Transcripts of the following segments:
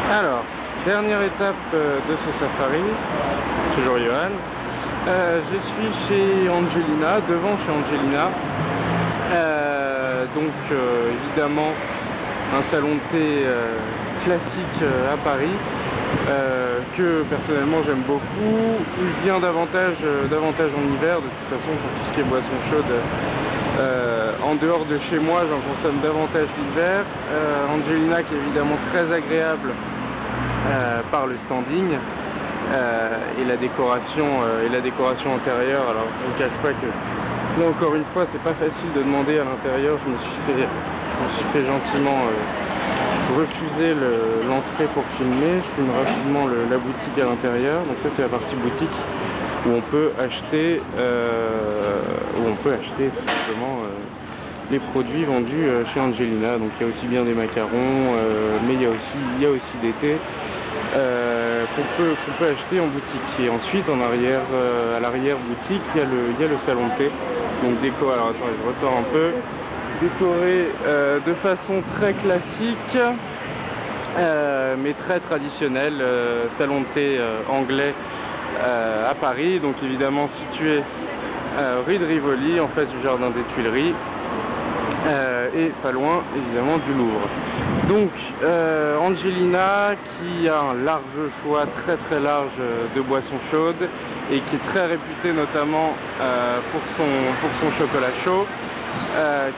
Alors, dernière étape de ce safari, toujours Johan. Je suis chez Angelina, devant chez Angelina. Évidemment, un salon de thé classique à Paris, que personnellement j'aime beaucoup. Il vient davantage en hiver, de toute façon pour tout ce qui est boisson chaude. En dehors de chez moi, j'en consomme davantage l'hiver. Angelina qui est évidemment très agréable par le standing et la décoration antérieure. Alors je ne cache pas que là encore une fois c'est pas facile de demander à l'intérieur. Je me suis fait gentiment refuser l'entrée pour filmer. Je filme rapidement la boutique à l'intérieur. Donc ça c'est la partie boutique où on peut acheter tout simplement les produits vendus chez Angelina. Donc il y a aussi bien des macarons, mais il y a aussi des thés qu'on peut acheter en boutique. Et ensuite en arrière, à l'arrière boutique, il y a le salon de thé. Donc déco, alors attendez, je ressors un peu, décoré de façon très classique, mais très traditionnelle, salon de thé anglais à Paris, donc évidemment situé rue de Rivoli, en face du jardin des Tuileries, et pas loin évidemment du Louvre. Donc Angelina qui a un large choix, très large de boissons chaudes et qui est très réputée notamment pour son chocolat chaud,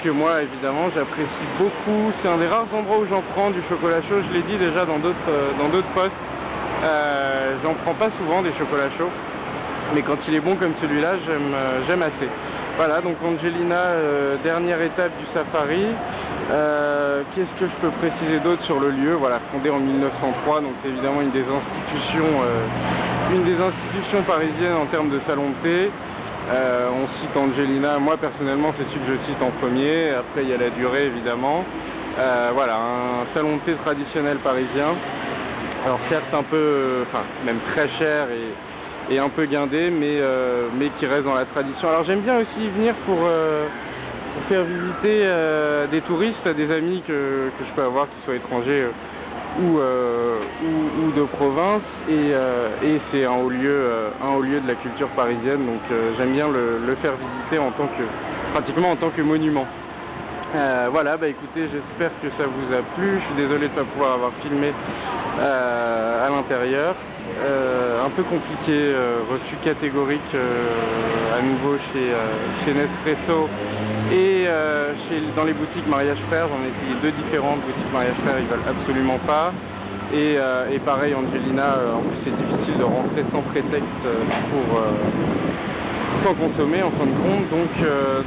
que moi évidemment j'apprécie beaucoup. C'est un des rares endroits où j'en prends du chocolat chaud. Je l'ai dit déjà dans d'autres posts, j'en prends pas souvent des chocolats chauds, mais quand il est bon comme celui-là, j'aime assez. Voilà, donc Angelina, dernière étape du safari. Qu'est-ce que je peux préciser d'autre sur le lieu? Voilà, fondé en 1903, donc c'est évidemment une des institutions parisiennes en termes de salon de thé. On cite Angelina, moi personnellement c'est celui que je cite en premier. Après il y a la durée évidemment. Voilà, un salon de thé traditionnel parisien. Alors certes un peu, enfin même très cher et un peu guindé, mais qui reste dans la tradition. Alors j'aime bien aussi y venir pour faire visiter des touristes, des amis que je peux avoir, qui soient étrangers ou de province, et c'est un haut lieu de la culture parisienne, donc j'aime bien le faire visiter pratiquement en tant que monument. Voilà, bah écoutez, j'espère que ça vous a plu. Je suis désolé de ne pas pouvoir avoir filmé à l'intérieur. Un peu compliqué, refus catégorique à nouveau chez Nespresso et dans les boutiques Mariage Frères. J'en ai essayé deux différentes boutiques Mariage Frères, ils veulent absolument pas. Et pareil, Angelina, en plus c'est difficile de rentrer sans prétexte sans consommer en fin de compte,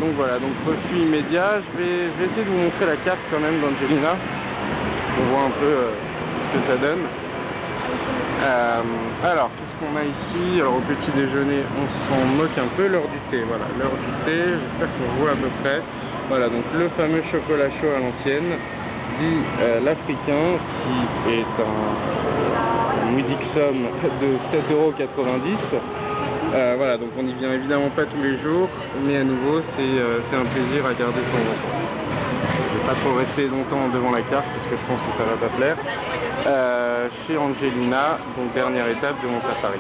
donc voilà, donc refus immédiat. Je vais essayer de vous montrer la carte quand même d'Angelina, on voit un peu ce que ça donne. Alors qu'est-ce qu'on a ici? Alors au petit déjeuner on s'en moque un peu, l'heure du thé, voilà, l'heure du thé, j'espère qu'on voit à peu près. Voilà, donc le fameux chocolat chaud à l'ancienne, dit l'Africain, qui est un modique somme de 7,90 €. Voilà, donc on n'y vient évidemment pas tous les jours, mais à nouveau c'est un plaisir à garder de temps en temps. Je ne vais pas trop rester longtemps devant la carte parce que je pense que ça va pas plaire. Chez Angelina, donc dernière étape de mon safari.